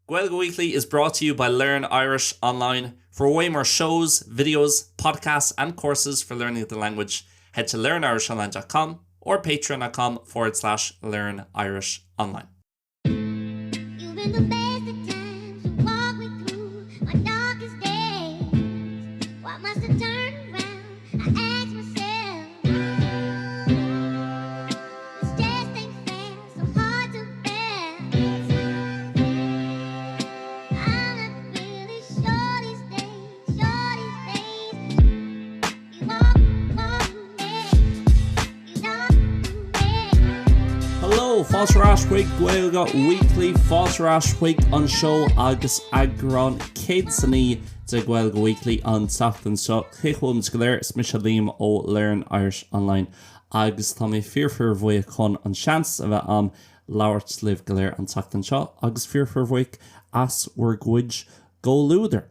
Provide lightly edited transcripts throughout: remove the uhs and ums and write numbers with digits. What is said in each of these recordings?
Gaeilge Weekly is brought to you by Learn Irish Online. For way more shows, videos, podcasts, and courses for learning the language, head to learnirishonline.com or patreon.com/learnirishonline. You've been the best of times, you walk me through my darkest days. Why must I turn around? I ask myself. This just ain't fair, so hard to bear. I'm not really sure these days. You walk me, you don't me. Hello, Fáiltearás chuig Gaeilge Weekly, Fáiltearás chuig an show agus agran Ceirníní de Gaeilge Weekly an tSagairt seo. Chichúm scoléir is mis liam ó Learn Irish Online agus tá mé fearfar bhuaigh chun an seans a bheith am labhairt libh goléir an tSagairt seo agus fearfar bhuaigh as war gcuid go lúidir.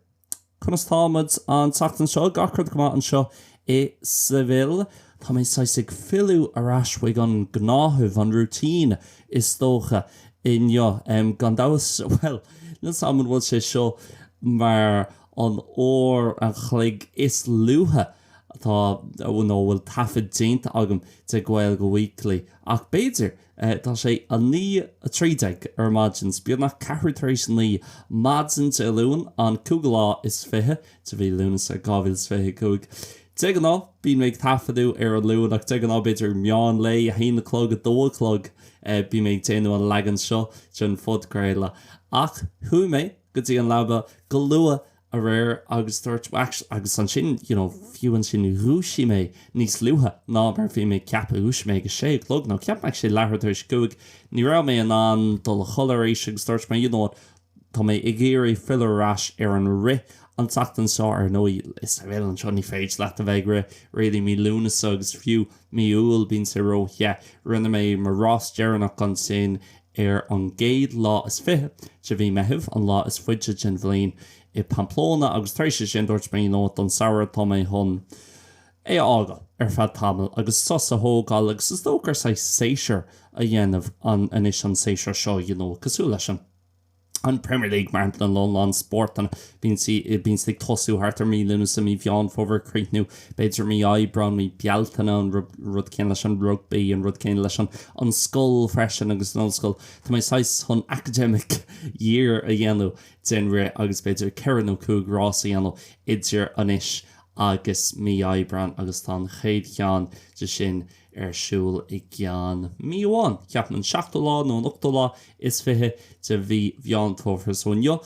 Conas támad an tSagairt seo gachard go an seo é sa bhil. Tá mé saisig fiú arás chuig an gnáthúh an rútín is tócha inne gan damas well na samman bhfuil sé seo mar an óir an chluig is luútha tá bhfuil tafid déanta agam de Gaeilge Weekly ach béidir tá sé a ní a trídeag ar margins beag nach ceithreéis ní margin de luúin an cúgalá is fithe de bhí luúnas a gábhil fithe cúg. Tegan ná, bín méid tafadú ar an luúin ach tegan ná beidir meán lei a haon clog a dóclog bí méid déanú an legan seo sin fud Gaeilge. Ach thu mé go dtí an labba go lua a réir agus dúirt agus an sin fiúan sin rúsí mé níos luútha ná mar bhí mé ceappa ús mé go sé clog ná ceap sé lethir scuig ní ra mé an dul choiréis agus dúirt mé tá mé i ggéirí fillarás ar an ri an tSagairt seo ar nó is bhfuil an Johnny féid leat a bheith réidir mí lúnas agus fiú mí úil bín sa ró rinne mé mar Ross dearnach an sin ar an géad lá is fithe de bhí methimh an lá is fuide sin bhléin i Pamplona agus tréise sin dúirt mé nó an saoir tá mé hon é ága ar fad tamil agus sos a thógáil agus is dógur sa séisiir a dhéanamh an inis an séisiir seo cosú leis an Premier League mar an London sport an bín si tosú hartar mí lúna sa mí bheán fóver creitnú beidir mí aibran mí bealtainna an rud cén leis an rugby an rud cén leis an scoil freisin agus an scoil Tá mé sais chun academic year a dhéanú den ré agus beidir ceanú cúg rás a dhéanú idir anis agus mí aibran agus tá chéad chean de sin siúil i gceann míháin ceapan 7 lá nó 8 lá is fithe de bhí bheán tófar sonio.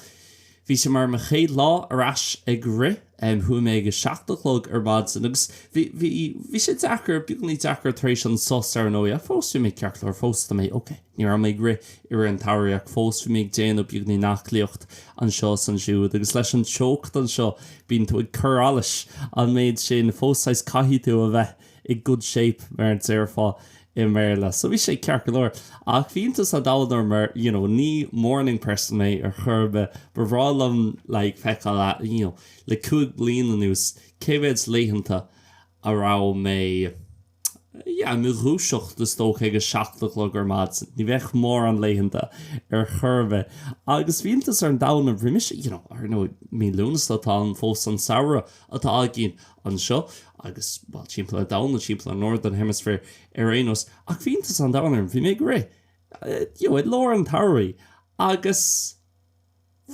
Bhí sé mar chéad lá arás ag ri thu mé go 7 ar bad agus bhí sé dechar buní dechar éis an sos ar nó fósú mé ceartlar fósta mé ní ra mé ri ar an tairíach fós mé déanú buní Gnáthleacht an seo san siúd agus leis an teocht an seo bín tú ag churális an méid sin fósáis caithí tú a bheith i good shape mar an téirfá i mBéarla. So bhí sé cearcalóir ach bhíntas a dáladar mar ní morning person mé ar churbe bhrálam le feicáil le cúig bliana nús céhéad léhananta a rá mé mé rúiseocht de tócha go 7 ar mad ní bheith mór an léhananta ar churbe agus bhíntas ar an dána bhrimis ar nó mí lúnas atá an fós an saoire atá agén an seo agus timppla dána timppla Northern Hemisphere ar rénos ach bhíntas an dána bhí mé ré id lór an tairí agus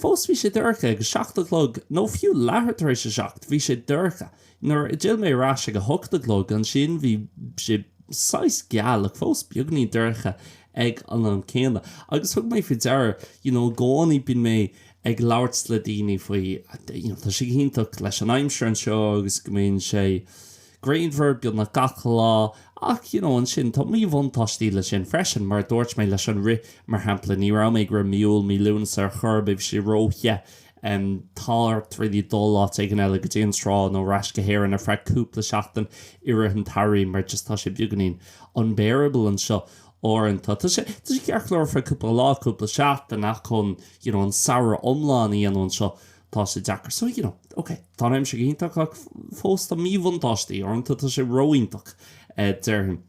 fós bhí sé dúrcha agus 7 nó fiú lethir éis sé 7 bhí sé dúrcha nuair i dtil mé ráise go 8 an sin bhí sé 6 geal ach fós beagní dúrcha ag an céanna agus thug mé fi dear gáí bin mé ag labhairt le daoine faoi tá sé híntaach leis an aimsir an seo agus go mbeadh sé Grainverb beag na gach lá ach an sin tá mí bhaintáistí le sin freisin mar dúirt mé leis an ri mar hampla ní ra mé gur miúil mí lúnas ar churbeh sé róthe táir trídí dólá ag an eile go dtíon rá nó ras go héir ar freiúpla seachtain iire an tairí mar just tá sé beganín unbearable an seo orintanta. Tá sé cearchlóir fra cúpla láúpla seachtain nach chun an saoire omláin íon seo tá sé dechar. So tá im sé íntaach fós tá míhhaintáistí orintanta tá sé roiintach deirhim.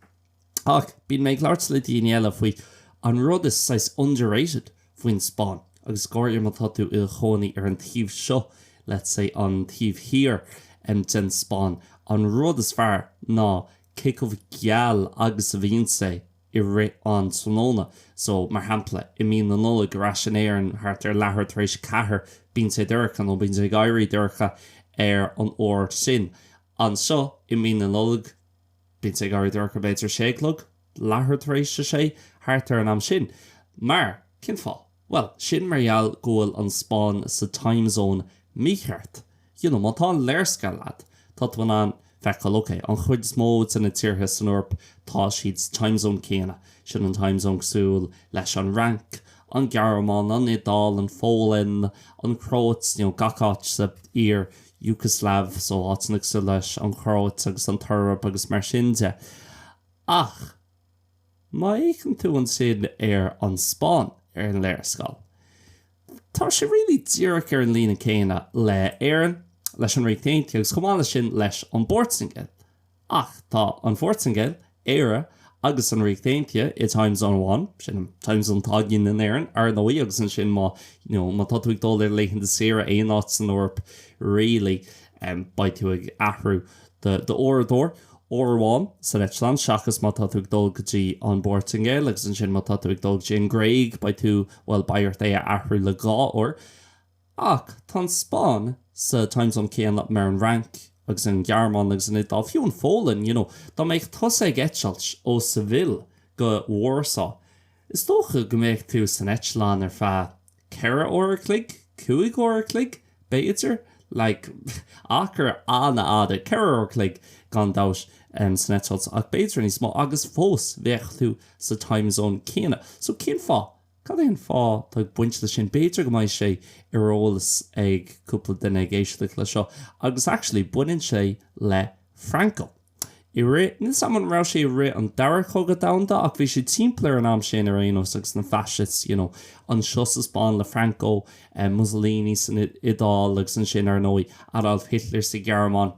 Ach bín méid leart le daoine eile faoi an rud is underrated faoin Spáin agus gáir má tá tú i chonaí ar an tíomh seo, let's say an tíomh hir den Spáin. An rud is fearr ná cicmh geal agus a bhíonn sé I ri an sonóna. So mar hampla I mí na nula go rasin éan thart ar lethir tar éis cethir bíonn sé dúcha nó bíonn sé gaiirí dúcha ar an óir sin. An seo I mí na nula bíonn sé gaiirí dúcha beidir séclog lethir tar éis sé thart ar an am sin. Mar cin fá? Well, sin margheall ggóil an Spáin sa time zone mícheart. You know, má tá an léirsca leat, tá tú an fechail, okay, an chuid smód in na tíortha san Eorp tá siad time zone céanna, sin an time zone súil leis an rank, an Gearmán, an Idal, an Fólin, an Croats, you know, gachat sa ír Yugoslav, so áitnig sa leis an Croats agus an Turb agus mar sinnte. Ach, má éichen tú an sin ar an Spáin ar an léirscail. Tá sé rilí díreach ar an lína céine le éan leis an réictéint agus chumála sin leis an bórtsingil. Ach, tá an bhórtsingil, éire agus an réictéinte I time zone 1, sin an time zone tágin in éan, ar nóí agus an sin má, you know, má tá tú ag dul ar leichen de séire éon áit san Eorp really ba tú ag athrú de óradór, Orháin sa Leitland seachas má tá tú ag dul gotí an bórtsingil agus an sin má tá tú ag dul gotí an Gréig ba tú, well, bairt é a athrú le gá or. Ach, tá Spáin sa time zone céanna mar an rank agus an Gearmán agus an Idal fiú an Fólin, you know, dá méid tSagairt ó Seville go Warsaw. Is dócha go méid tú san Leitland ar fa ceithre óra clig, 5 óra clig, béidir, like, achar anna ada, ceithre óra clig gan dáis san Leitland ach béidir ní smó agus fós bheith tú sa time zone céanna. So cén fá? Cad éon fá tá buint le sin béidir go mbeidh sé ar ólas ag cúpla duine ag éisteacht le seo agus actually buinn sé le Franco. I ri, ní saman rá sé ri an dara chugad Déanta ach bhí sé timpplair an am sin ar aon agus na fascists, you know, an seo sa Spáin le Franco, Mussolini san Idal agus an sin ar nóí Adolf Hitler sa Gearmán.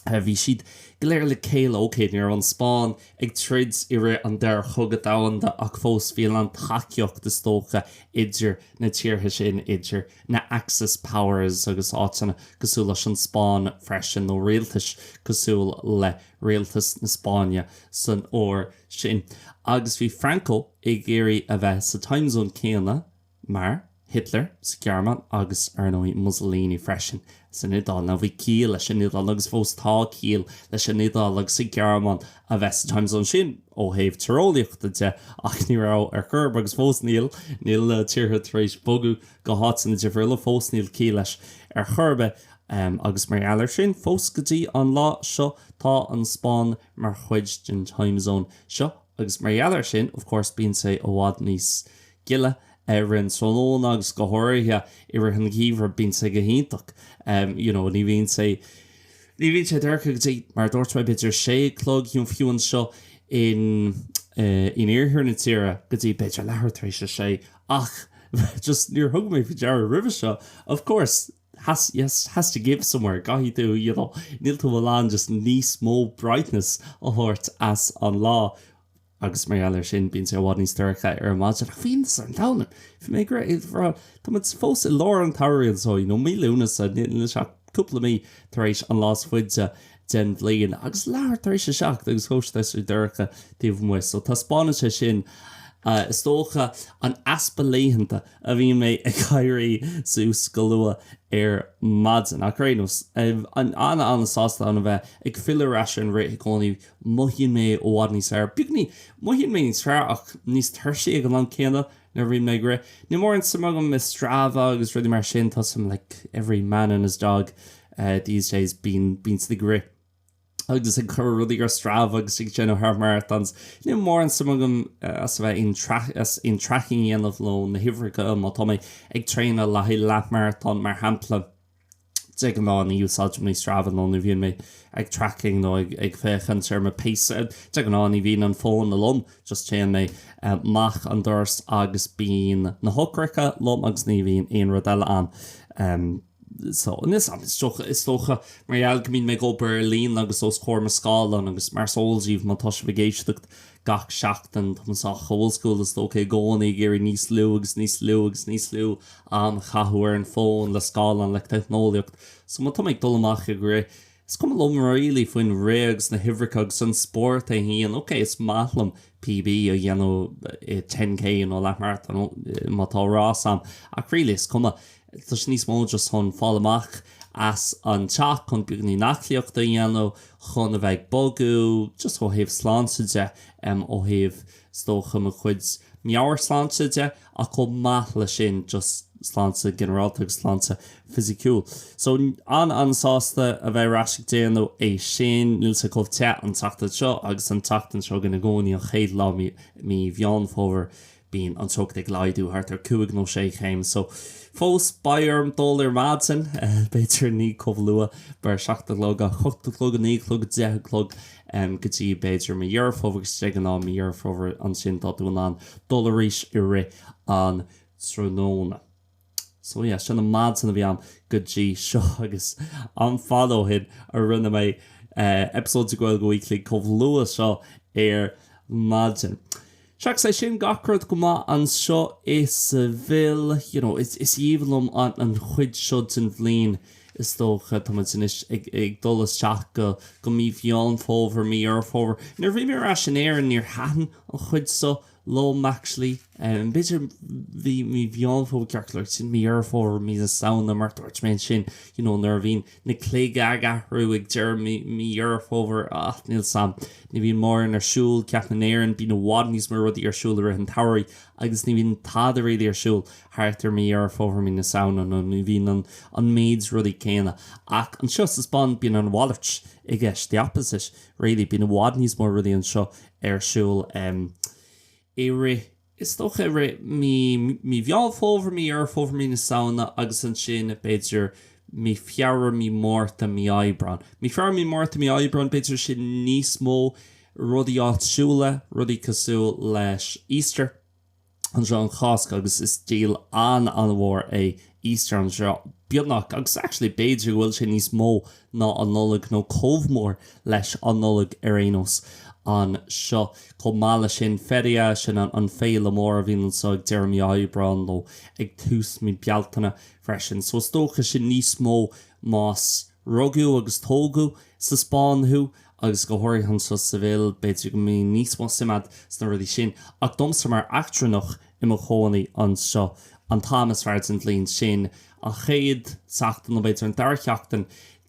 Bhí siad go léir le céile ócéid ar an Spáin ag trid I ri an deir chugad Déanta ach fós bhíal an taceocht is tócha idir na tíortha sin idir na Axis powers agus átainna cosúil leis an Spáin freisin nó réaltas cosúil le réaltas na Spáine san óir sin. Agus bhí Franco ag géirí a bheith sa time zone céanna mar Hitler sa Gearmán agus ar nóí Mussolini freisin san Idal. Na bhí cíal leis an Idal agus fós tá cíal leis an Idal agus sa Gearmán a bheith sa time zone sin ó héamh teoraíochta de ach ní rá ar churb agus fós níl tíortha tar éis bogu go hátain de bhrile fós níl cíal leis ar churbe agus mar ealar sin fós gotí an lá seo tá an Spáin mar chuid den time zone seo agus mar ealar sin, of course, bíonn sé ó bhád níos gile ar an sonón agus go háirithe I ri an gíomhar bíonn sé go hintach. You know, ní bhíonn sé dúcha gotí mar dúirtfuid beidir sé clog hiún fiúin seo in éarthir na tíre gotí beidir lethir tar éis sé ach just níor thug mé fi dear rih seo. Of course, has to give somewhere. Gahi tú, you know, níl tú bhfuil an just níos mó brightness a thuirt as an lá. Agus mar ealar sin bíonn sé bhád níos dúcha ar máidir a bhíon san dána. Fi mé gra tá muid fós I lár an tairíonn so nó míúna sa ní se cúpla mí tar éis an lás fuide den bblion agus leir tar éis seach agus thóiste ar dúcha tíomh mu. So tá Spáine sé sin is tócha an aspa léhananta a bhí mé ag chairí sús go lua ar madan a crénos an anna sásta an bheith ag fiileráis an ré gcónaí moithíonn mé ó bhád níos air. Bígní moithíonn mé níos fearr ach níos thuirsaí ag an lan céanna na bhí mé gra. Ní mór an samagam me Strava agus ruidir mar sin tá some like every man and his dog these days being the gra. Agus an chur rudí ar Strava agus ag sin ó half marathons. Ní mór an samagam as bheith in tracking dhéanamh lo na hifrica má tá mé ag tréna le lap marathon mar hampla ag an ná na úsáid mé Strava nó na bhíon mé ag tracking nó ag féchan ar ma pace ag an ná ní bhíon an fón na lom just téan mé mach an dúirs agus bíon na hocracha lom agus ní bhíon aon rud eile an so this is stocha mar mín me go ber lín agus os chóir scálan agus mar sóilsíh má tá se bhgéisteach gach seachtain tá sa choilscoil is tóché gcónaí géirí níos lú an chathúir an fón le scálan le technoliacht so má tá méid dolamach a gré is cum lom réilí faoin réags na hifricag san sport a híon ok is máthlam PB a dhéanú 10k nó le mar má tá rásam ach réilí is cuma Tás níos mó just chun fálamach as an teach chun buganí Gnáthleacht a dhéanú chun a bheith bogu just ó thaobh sláinteide ó thaobh stócha a chuid meabhair sláinteide a chu maith le sin just sláinte generálteach sláinte physiciúil. So an sásta a bheith raisic déanú é sin níl sa chomh te an tachta seo agus an tachtan seo gona gcónaí an chéad lá mí bheán fóver bín an tucht ag leidú hart ar 5 nó 6 chéim. So fós bairm dólar madsan beidir ní chomhlua bar 7 chlog a 8 chlog a 9 chlog a 10 chlog gotí beidir mé dhearfóver stegan á mé dhearfóver an sin datún an dólaríis i ri an tróna. So yeah, sin an madsan a bhí am gotí seo agus an fadóhid a rinne mé episóid a Gaeilge Weekly chomhlua seo ar madsan. Seach sé sin gacrad go má an seo is bhil, is íomlumm an chuid seo an bhlín is tócha is ag dolas teach go mí bheán fóver mí ar fóver. Nar bhí mé ra sin éan níor hatan an chuid so lom actually beidir bhí mí bheán fóver ceartlair sin mí ar fóver mí a saona mar dúirt mé sin nar bhín na clé gagathrú ag deir mí ar fóver níl sam ní bhín mór in arsúil ceach na éan bí na bhád níos mar rudí arsúil ar an tairí agus ní bhín tád a réí arsúil háartar mí ar fóver mí na saona nó ní bhín an méids rudí céine ach an seo is ban bín an bháirt i gceist the opposite réí bí na bhád níos mór rudí an seo arsúil is toch mi bheall fóver mí ar fóver mí na saona agus an sin beidir mi fiar mí mórta mí aibran. Mi fiar mí mórta mí aibran beidir sin níos mó rudí áitsúla rudí cosú leis Easter an seo an chásca agus is díal an bhór é Easter an seo beagnach agus actually beidir bhfuil sin níos mó ná an nullag nó chomhmór leis an nullag ar éanos. An seo chum mála sin feria sin an féile mór a bhíon so ag deirmí aibran nó ag tús mí bealtainna freisin. So tócha sin níos mó más rugú agus tógu sa spáinthú agus go háirthan so sa bhfuil beidir go mí níos mó simad sna rudí sin ach domsa mar achtranoch i mo chónaí an seo an Thomas Ferguson lín sin a chéad seachtain nó beidir an dearcheachtain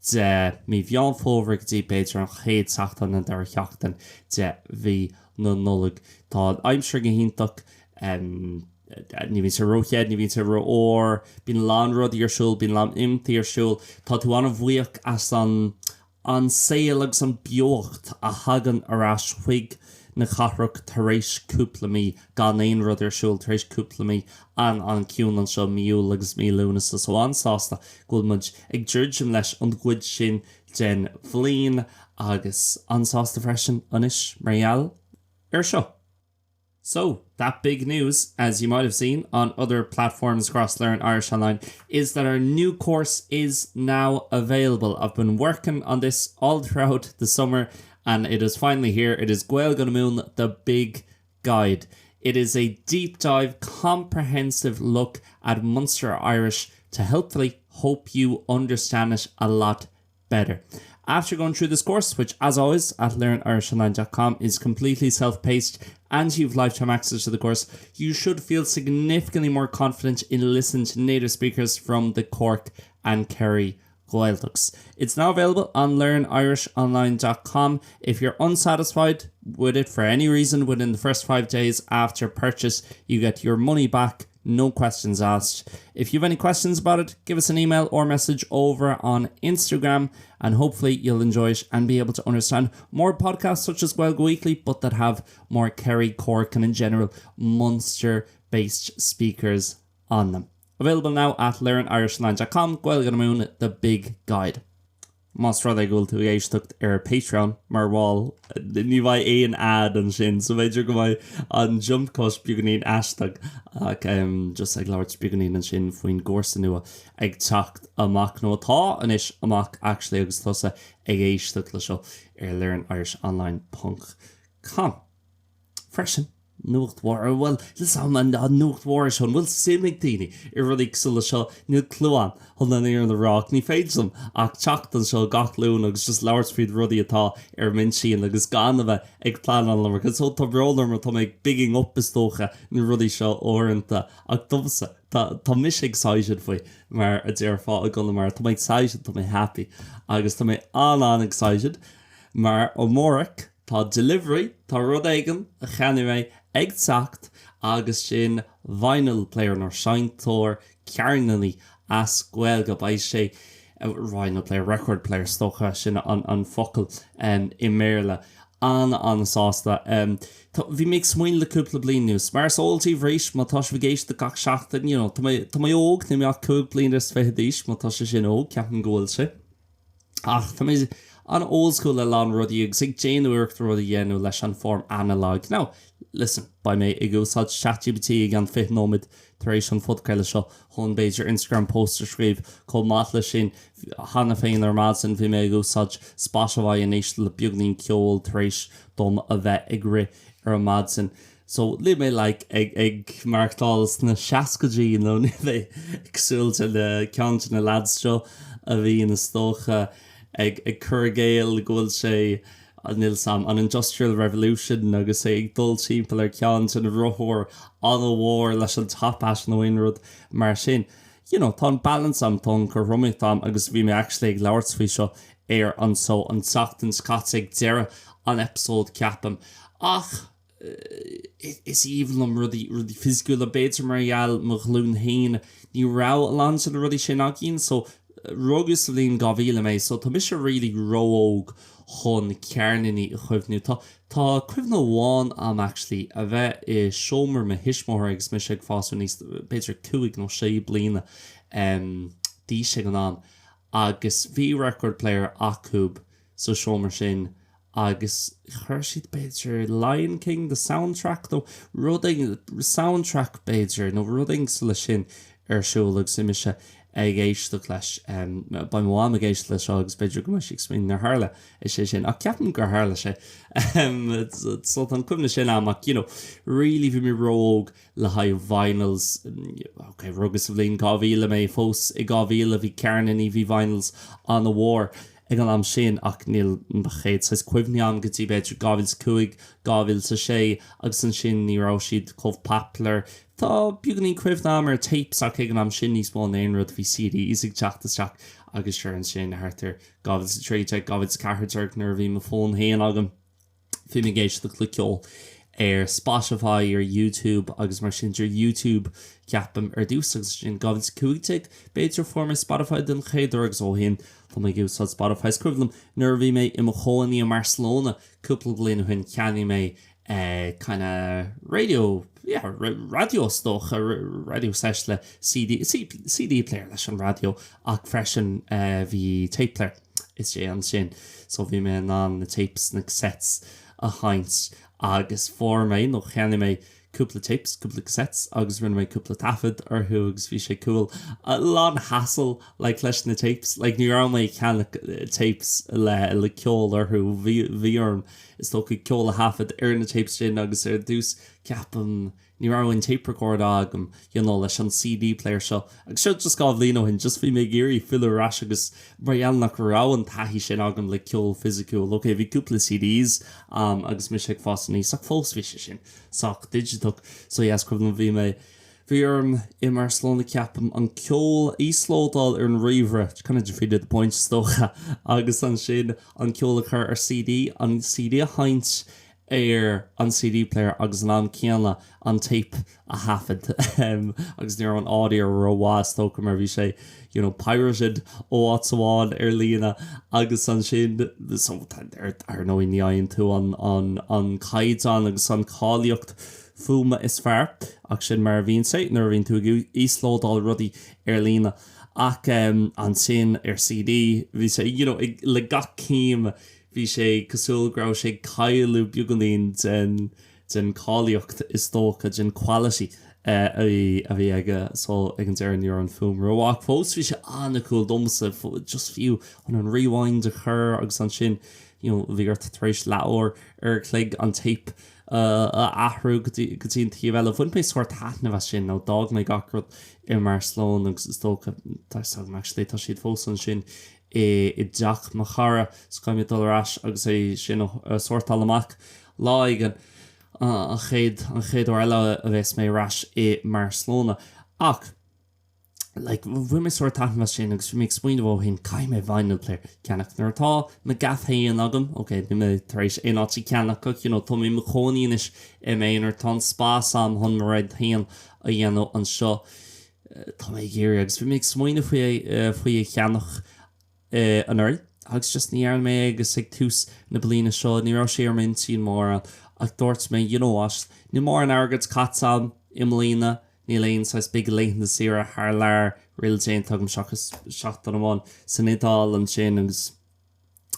de mí bheán fóver gotí beidir an chéad seachtain an dearcheachtain de bhí nó nullag. Tá aimsir go hintach ní bhín sa roichead, ní bhín sa ór, bín lán rudí arsúil, bín lán imtaí arsúil, tá tú an bhuiach as an saoil agus an beocht a hagan arás chuig na chathraach tar éis cúpla mí gan éon rud arsúil tar éis cúpla mí an ciún an seo míúil agus mílúnas so ansásta gúil muid ag dúirdim leis an gcuid sin den bhlín agus ansásta freisin anis marial ar seo. So, that big news, as you might have seen on other platforms across Learn Irish Online, is that our new course is now available. I've been working on this all throughout the summer, and it is finally here. It is Gaeilge Weekly, the Big Guide. It is a deep dive, comprehensive look at Munster Irish to helpfully hope you understand it a lot better. After going through this course, which as always at learnirishonline.com is completely self-paced and you've lifetime access to the course, you should feel significantly more confident in listening to native speakers from the Cork and Kerry Gaeltachts. It's now available on learnirishonline.com. If you're unsatisfied with it for any reason within the first 5 days after purchase, you get your money back. No questions asked. If you have any questions about it, give us an email or message over on Instagram and hopefully you'll enjoy it and be able to understand more podcasts such as Gaeilge Weekly, but that have more Kerry, Cork and in general Munster-based speakers on them. Available now at learnirishonline.com, Gaeilge Weekly, the Big Guide. Mas rud ag ghfuil tú éisteacht ar Patreon mar bháil ní bhaid éon ad an sin, so bhéidir go bhaid an jump cos beganín aisteach ach just ag leabhart beganín an sin faoin gcomharsa nua ag teacht amach nó atá inis amach actually agus tusa ag éisteacht le seo ar learnirishonline.com. Freisin nuachthmhar well lis am an nuachthmhar seán bhfuil simig daoine I rud ag sula seo níl clúán chun na ar na rách ní féidir ach teacht an seo gachlún agus just leabharsfriad rudaí atá ar min sin agus gan a bheith ag plán an lemar cos tá breolar mar tá ag bigging up is tócha na rudaí seo óireanta ach dumsa tá mis ag sáisiid faoi mar a dtíar fá a gona mar tá ag sáisiid tá happy agus tá an ag sáisiid mar ó mórach tá delivery tá rud aigen a cheanimé ag tSagairt agus sin vinyl player nor seintóir cearnaí as Gaeilge ba sé vinyl player record player stocha sin an focail I mBéarla an sásta bhí mé smuoin le cúpla blian nús mar soltaí bhrééis má tá bhí géist de gach seachtain tá mé óg ní mé cúg blian is fedíis má tá sé sin óg ceapan ggóil se ach tá mé an old school le lán rudí ag sig déanúirt rudí dhéanú leis an form analog. Now, listen, by me I gúsáid ChatGPT ag an fith nómid tar éis an fudcaile seo chun beidir Instagram poster scríb chun máth le sin hana féin ar mád sin bhí mé ag gúsáid Spotify in éis le beagnaín ceol tar éis dom a bheith ag ri ar mád sin. So li mé like ag marktálas na seacadí nó ní bheith agsúilte le ceantain na lads seo a bhí na stócha ag chur géal ghfuil sé níl sam an Industrial Revolution agus é ag dul timpeall ar ceantain na rothóir an bhór leis an tapás nó inrod mar sin. Tá an balance am tón go rumit am agus bhí mé actually ag leabhart faoi seo ar an tSagairt an scat ag deire an episód ceapam ach is even am rudí fisiciúil a béidir margheall mo glún hain ní rá an sin rudí sin a gin so rugus lín gavíle mé so tá mis really róg chun cearnaí a chuimhnú tá cuimh bháin am actually a bheith I seomar me hismór agus mis ag fáú níos beidir 2 nó 6 bliana dí sé an an agus bhí record player acúb so seomar sin agus chuir siad beidir Lion King the soundtrack nó ruding soundtrack beidir nó ruding sa le sin ar siúlagus si mise ag éisteacht leis ba mháim ag éisteacht leis agus beidir go si smín na hála is sé sin a ceapan gur hála sé so an cuimna sin amach really bhí mé róg le haidh vinyls rugus bhlíon gábhíle mé fós I gábhíle bhí cearnaí bhí vinyls an bhór ag an am sin ach níl bachéad sa cuimhní an gotí beidir gábhils 5 gábhil sa 6 agus an sin ní rá siad chomhpháirtíocht tá beagnaí cuimhná mar tapes ach ag an am sin níos mó éon rud bhí CD isig teachtasteach agus seir an sin a hartar gábhil sa tréide gábhil sa ceartteach nar bhí mo fón héan agam fi mé géisteach le ceol ar Spotify ar YouTube agus mar sin ar YouTube ceapam ar dús agus sin gábhil sa cúigteag beidir forma Spotify den chéidir agus ó hin Tá mé gúsáid Spotify scriblam nuair bhí mé I mo choáí a Barcelona cúpla bliana chuin ceannaí mé kinda radio stoch radio seis le CD player leis an radio ach freisin bhí tape player is sé an sin so bhí mé an na tapes na cassettes a haint agus for mé nó cheanna mé cúpla tapes, cúpla cassettes agus rinne mé cúpla tafid arthú agus bhí sé cool a lá hassle like leis na tapes like ní ra mé ceanna tapes le ceol arthú bhí orm is tó go ceol a hafid ar na tapes sin agus ar dús ceapam ní rahain tape record agam leis an CD player seo agus seo just gá bhlíon hin just bhí mé géirí fiúrás agus breal nach rá an taihí sin agam le ceol physiciúil ok bhí cúpla CDs agus mis ag fásan níos ach fós bhí sin sach digital so cuimna bhí mé bhí orm I Barcelona ceapam an ceol íslódal ar an riomhre chuna de féidir de point stocha agus an sin an ceol a chur ar CD a haint ar an CD player agus an ceanna an tape a hafid agus níor an audio rohá tócha mar bhí sé pirated ó áháin ar líana agus an sin ar nó níon tú an caiid an agus an cáíocht fuma is fearr ach sin mar bhíonn sé nar bhíonn tú íslódáil rudaí lína ach an sin CD bhí sé le gach cíim bhí sé cosúilgrá sé cailú beagalín den cáilíocht is tócha den quality a bhí aige so ag an dearní an fum roiach fós bhí sé anna cool domsa just fiú an rewind de chur agus an sin bhí gur trééis leabhar clig an tape ahrú go tíon tíomhile bhain mé suirt hána bheith sin nó dag na gacrod I mar slán agus is tócha tá siad fós an sin I deach mar chara scaimime dorás agus é sin suirtal amach láigen an chéad ó eile a bheits mé ras I mar slóna ach bhui mé suir taithna sin agus bhí mé smuoine bh hinn caiim mé vinyl player ceannach nuairtá na gathhéon agam ní mé taréis éátí ceannach tá mí mo choíis I méonar tá spás am chun mar raid thaon a dhéanú an seo tá mé ggéir agus bhí mé smuoine faoi cheannach an air agus just níar mé agus ag tús na blina seo nírá sé ar min tíon mór ach dúirt mé ní mór an agad catsam imlína ní léon sais big léith na sira haar leir riil déint agam seach an amháin san idáil an sin agus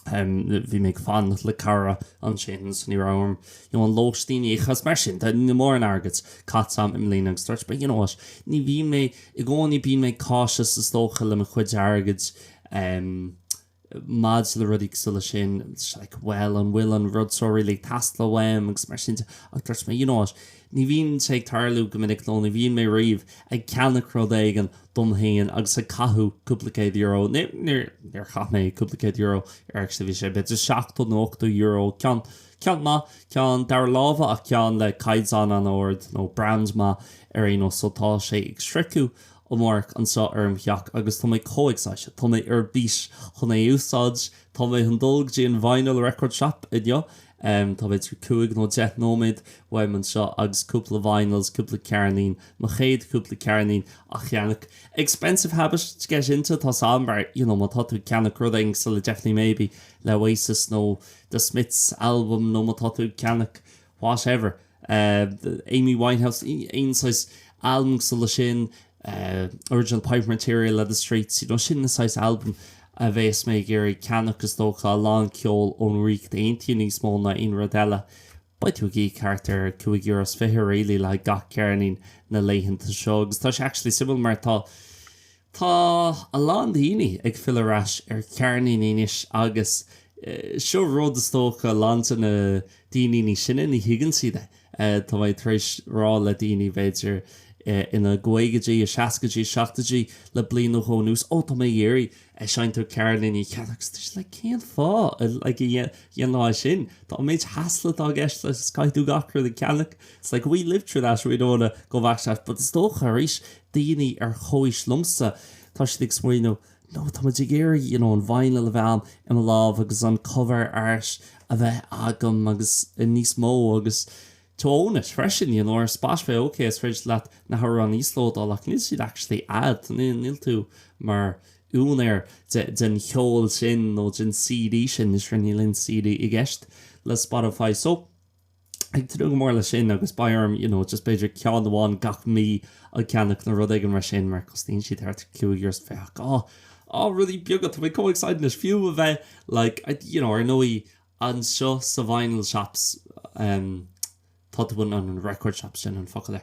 bhí méid fan le cara an sin san ní rám an lóistíine chas mar sin ní mór an agad catsam imlína agus dúirt ní bhí mé I gcóí bí mé cáisias is tócha le chuid agad mad le rudig sulla sin well an bhfuil an rud sóirí le tasla weim agus mar sin ach dúirt mé ní bhíon sé tarlú go minic nó ní bhíon mé riomh ag ceannach rud éigen domhéin agus a cathú cúplacéad euro níor cha mé cúplacéad euro sa bhí sé bit 7-8 euro cean má cean dar láha ach cean le caiidzán an ord nó brand má ar nó sotá sé ag sriú ó mórc an seo armcheach agus tá mé cóigsáise tá mé ar bís chun é úsáid tá mé an dulg dé an vinyl record shop idio tá bit cuaig nó 10 nóméid bhaim an seo agus cúpla vinyls cúpla cearnín má chéad cúpla cearnín a cheannach expensive habit ge into tá sambar má tá tú ceannach ruding sa le definitely maybe le Oasis nó the Smiths album nó má tá tú ceannach whatever Amy Winehouse einsáis album sa le sin original pipe material at the streets sin na size album a bheits mé géirí ceannach is tócha lá ceol ón ric daontaí níos mó na on rodile ba tú gí cartar €2 fithe réalaí le gach cearnín na léithanta seo agus tá sé actually simil mar tá a lán daoine ag fileráis ar cearnín inis agus seo rud is tócha lánta na daoine ní sinna ní higann siad tá bhaid tréis rá le daoine bhéidir ina Gaeilge a 60 seachtaí le blian ó hónús tá mé dhéirí seinú Ceirníní ceachtas le céan fá dhéan lá sin Tá méid hasla á gist le caiú gachar de ceannach it's like we lived through that dóna go bhaach but is tócha éis daoine ar chois lumsa tá si ag smuoinú no tá muid géirí an bhaine le bheam im láh agus an cover ars a bheith agam agus níos mó agus tónas freisin or spás fé okay is fridge leat na har an íslódá ach níl siad actually add níl tú mar únéir den cheol sin nó den CD sin is rinne linn CD I gceist le Spotify so ag tú go mór le sin agus bairm just beidir cean amháin gach mí a ceannach na rud igen mar sin mar costín siad ar €2 feach rudí beagad tá mé có excited is fiú a bheith like ar nóí an seo sa vinyl shops Totban an record shop sin an focail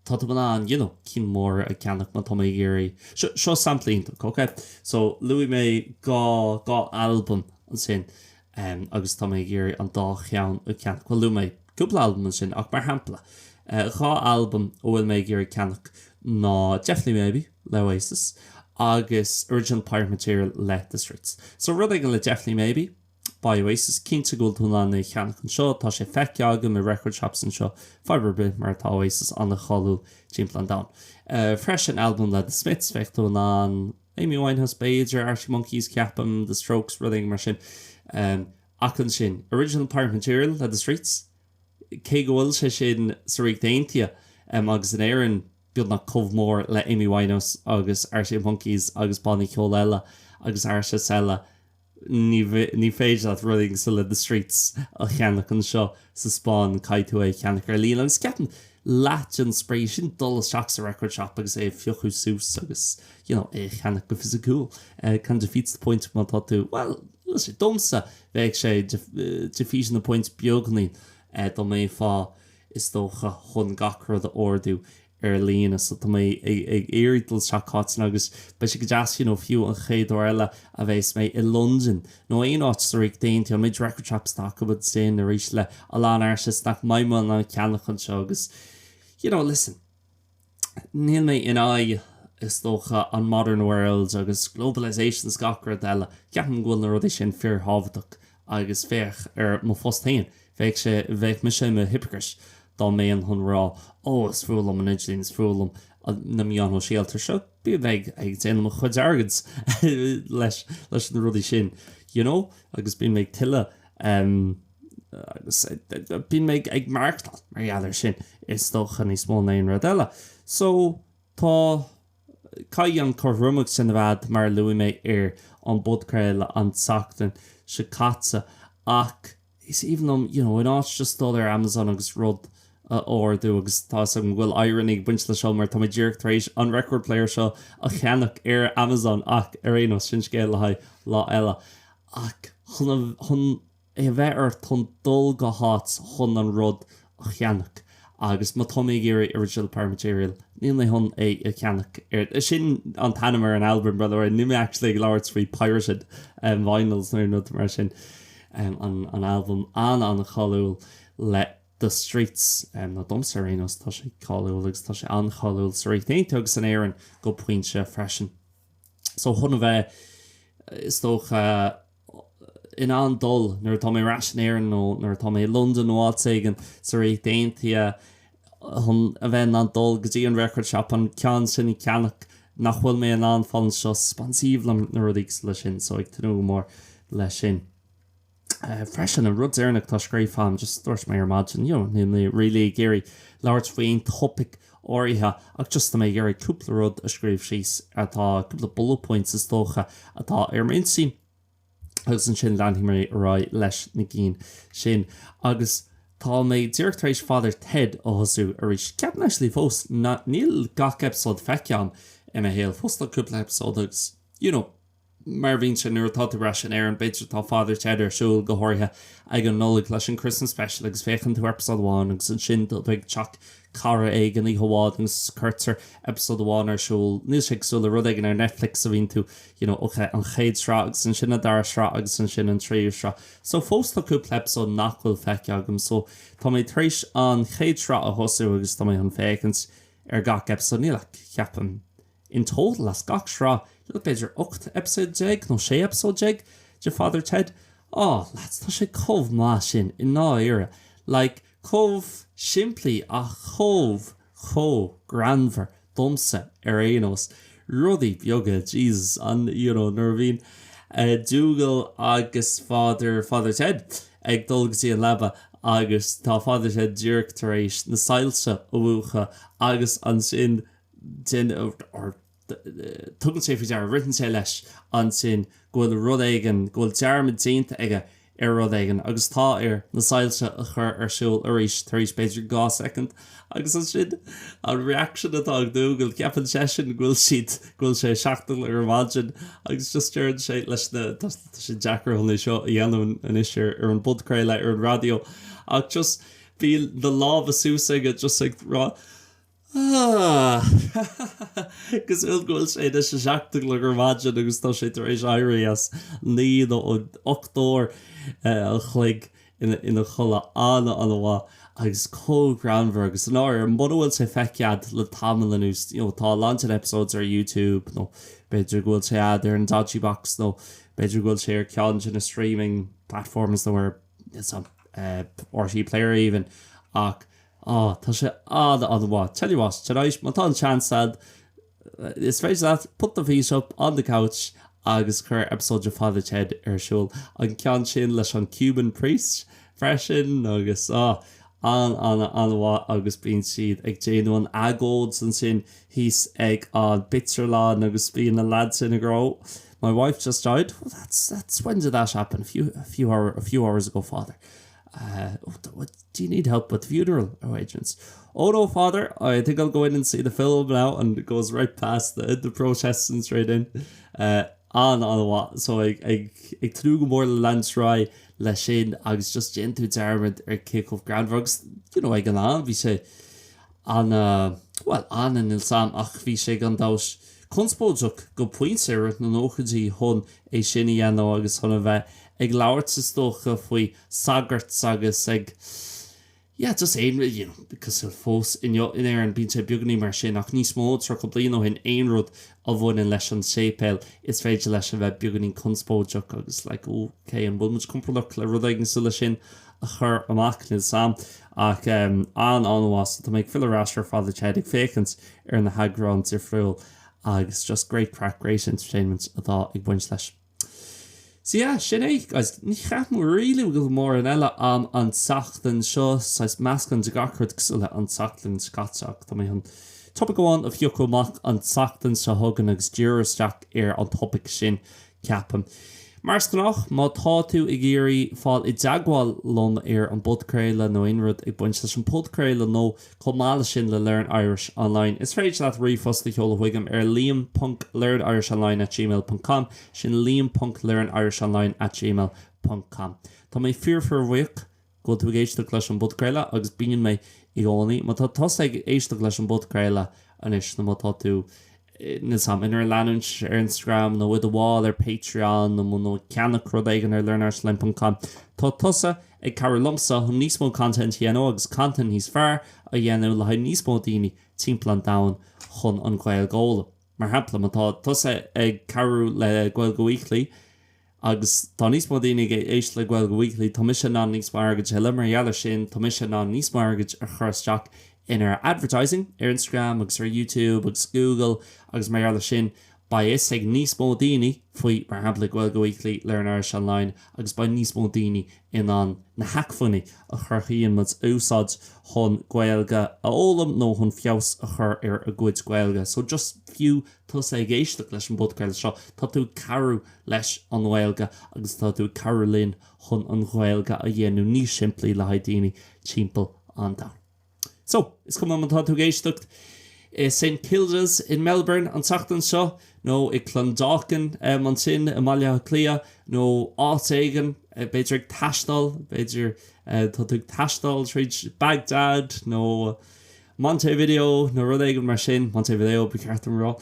Totban an cin mór a ceannach na tomé géirí seo samplínta okay so Louis mé gá album an sin agus tá mé géirí an dá cheann a ceannach well Louis mé cúpla album an sin ach mar hampla gá album óhfuil mé géirí ceannach ná definitely maybe le Oasis agus original pirate material le the streets so rud ag le definitely maybe by Oasis cinnte go tú lá na cheannach an seo tá sé feice agam I record shops an seo fiberbit mar tá Oasis an na choú timpplaán down fresh an album le the Smiths fechtú ná Amy Winehouse Beidir Archie Monkeys ceapam the Strokes ruling mar sin ach an sin original pirate material le the streets cé gohfuil sé sin sa rí Déanta agus an éan beag na chomhmór le Amy Winehouse agus Archie Monkeys agus Bonnie Ceol eile agus Archie Sella ní féidir that running sa le the streets a cheannach an seo sa Spáin caiithú é cheannach ar líon agus ceapan leat an spray sin dul seach sa record shop agus é fiochú sús agus é cheannach go fis cool can defeats the point má tá tú well sé domsa bheith sé defeat na point beagnaí do mé fá is dócha chun gachrad a ordú ar líana so tá mé ag éirdal seachán agus be si go deas fiú an chéadú eile a bheits mé i London nó aon áit sa ag Déanta an méid record shop sta go bud sé a ríis le a lán air se nach maiimán an ceannachan seo agus listen níl mé in á is dócha an modern world agus globalization gachrad eile ceapan ghfuil na rudí sin fear hábhaach agus féch ar mo fostain bheith me sé me hypocrite dá mé an chun rá is fúlam an idlín is fúlam na míán ó síaltar seo bí bheith ag déanam chuid agad leis na rudí sin agus bí méid tiile agus bí méid ag marachtal mar ealar sin is dócha ní smó naon rud eile so tá cai an chorrumach sin bhd mar luí méid ar an budcréile an tSagairt se catsa ach is even in áit just dul ar Amazon agus rud orú agus tá an bhfuil éirenig buint le seo mar tá ddíircht éis an record player seo a cheannach ar Amazon ach ar éon sin scéil le lá eile ach chun é bheith ar chun dul go háit chun an rud a cheannach agus má tá mé géir original par material níl le chun é a cheannach ar sin an tanimar an album brother nimime actually láirt faoi pirated vinyls nó mar sin an album an choúil le the streets na domsa rénos tá sé choúil agus tá sé an choúil sa réit Déanta san éan go pointse freisin so chun bheith is tócha in an dul nuair tá mé raisinéir nó nuair tá mé London nó áigen sa réit Déanta chun a bheith an dul go dtí an record shop an cean sin i ceannach nach bhfuil mé an anfallen seo spansíomh na rudígus lei sin so ag tanú mór lei sin freisin an rud éarnach tá scríb fan just dúirt mé ar maidin ní rilí géirí láirt faoin topic áirithe ach just mé géir cúpla rud a scríb síos atá cúpla bullet points is tócha atá ar minsí agus an sin leanthí mé rá leis na cín sin agus tá mé ddíirtaréis Father Ted ó hosú a rís ceap neis lí fós níl gach episód feiceán i mé héal fós le cúpla episód agus mar bhín sin nuair táta bra sin ar an beidir tá Father Ted ar siúil go háirthe ag an nólaigh leis an Christmas special agus féchan tú episód 1 agus an sin do bheith teach cara ag an í hamhád agus chuirtar episód 1 ar siúil níos siagsúil a rud ag ar Netflix a bhín tú an chéad srá agus an sin a dar srá agus an sin an tríú srá so fós tá cúpla episód nachhfuil feice agam so tá mé tréis an chéad srá a hosú agus tá mé an fécans ar gach episód nílach ceapan in total as gach srá look beidir 8 episode jeg nó 6 episode jeg de Father Ted lads tá sé chomh má sin in ná éire like chomh simplí a chomh granver domsa ar éanos rudí beaga Jesus an nar bhín dúgal agus Father Ted ag dulgadtí an leba agus tá Father Ted dúirtar éis na sailse a bhuacha agus an sin tugann sé fao dear written sé leis an sin ghfuil rud éigen ghfuil dearmid Déanta aige ar rud éigen agus tá ar na sailse a chur ar siúil a rís taréis beidir 2 second agus an sin an reaction atá dúgal ceapan sé sin ghfuil sé seachtal ar mágin agus just dearn sé leis na sé Jackar hunna seo a dhéanamh an isir ar an budcréile ar an radio ach just bí na lábh a súsaige just ag rá Gus ilgóil sé de se seachta le gur maidin agus tá sé tar éis éirí as ní ó 8 a chluig ina chola anna anhá agus cógranmhar agus an áir an bhfuil sé feicead le tamlanús tá lantin episodes ar YouTube nó beidir ghfuil sé ad ar an dodgy box nó beidir ghfuil sé ar ceann sin na streaming platforms nó ar RT player even ach tá sé anhá tell you what teéis má tá an chance is féidir that put the feet up on the couch agus chur episode of Father Ted ar siúil an cean sin leis an Cuban priest freisin agus an bhá agus bíon siad ag déanúin agóid san sin hís ag an bitzerlán agus bíon na lad sin a gró. My wife just died. Well, that's when did that happen? A few hours ago, Father. Do you need help with funeral arrangements? Oh no, Father. I think I'll go in and see the film now, and it goes right past the protests and straight in. An bhá. So ag trú go mór le landsráid le sin agus just gentle dermid kick of grandvugs. You know, ag an bhí sé an in il sam ach bhí sé gan dás conspóideach go pointsir na nóchadí hon é sin dhéanamh agus chuna bheith ag labhairt sa stocha faoi tSagairt agus ag just aon because of fós in air an bíonn sé beagnaí mar sin ach níos mó tro go bliain ó hin aon rud a bhhain leis an sépéil is féidir leis a bheith beagnaí conspóideach agus an bhfuil muid compordach le rud ag sula sin a chur amach ní sam ach an anhas tá méid filarráir fád teag féchans ar na hagrán difriúil agus just great crack, great entertainment atá ag buint leis. So yeah, sin guys, ní cheap mú really go mór an eile an tSagairt seo sais meascan de gachard cosúla an tSagairt scatach tá mé an topic goháin a bhíoch amach an tSagairt sa thugan agus dúrasteach ar an topic sin ceapan. Mars gannach má tá tú i ggéirí fáil i dteagháil lon ar an podcréile nó inrad ag buint leis an podcréile nó comála sin le Learn Irish Online. Is féidir leat riomhfosta cheola chuigam ar liam.learnirishonline@gmail.com sin liam.learnirishonline@gmail.com. Tá mé fearfar bhuiach go tú éisteacht leis an podcréile agus bíonn mé i gcónaí, má tá ag éisteacht leis an podcréile anis na má tá tú Nisam in leanúint ar Instagram nó with a wall ar Patreon nó ceannach rud éigen ar learnirishonline.com. Tá tusa ag carú lumsa chun níos mó content dhéanamh agus content níos fearr a dhéanamh le haid níos mó daoine timpeall domhan chun an Gaeilge. Mar hapla má tá tusa ag carú le Gaeilge Weekly agus tá níos mó daoine éis le Gaeilge Weekly tá mise ná níos margaid heile mar dhealar sin tá mise ná níos margaid ar chuirteach in our advertising ar Instagram agus ar YouTube agus Google agus mBéarla sin ba is ag níos mó daoine faoi mar hapla Gaeilge Weekly Learn Irish Online agus ba níos mó daoine in an na haicmhainní a churchaíonn muid úsáid chun Gaeilge a ólam nó chun feabhas a chur ar a gcuid Gaeilge. So just fiú tusa ag éisteacht leis an podcréile seo tá tú carú leis an Gaeilge agus tá tú carú linn chun an Gaeilge a dhéanú níos simplí le haid daoine timpeall an dá. So, is come on tá tú géisteacht St. Kilda's in Melbourne an tSagairt seo nó i Clondalkin an sin i moille clia nó áitéigean beidir taistal beidir tá tú taistal tríd Baghdad nó Montevideo nó rud éigean mar sin Montevideo becartam rá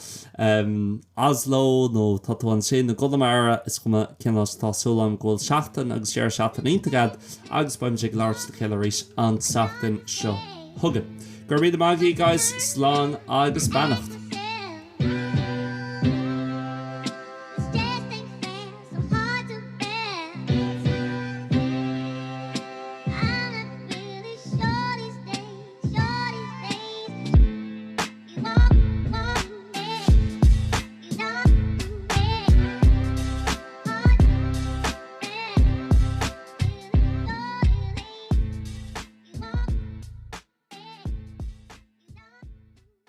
Oslo nó tá tú an sin na Godamara is chuma cinás tá súlam ghfuil seachtain agus séar seachtain intagad agus baim sé láirt le ceileéis an tSagairt seo. Hugget. Gurmí de Maggie, guys, slán agus bannacht.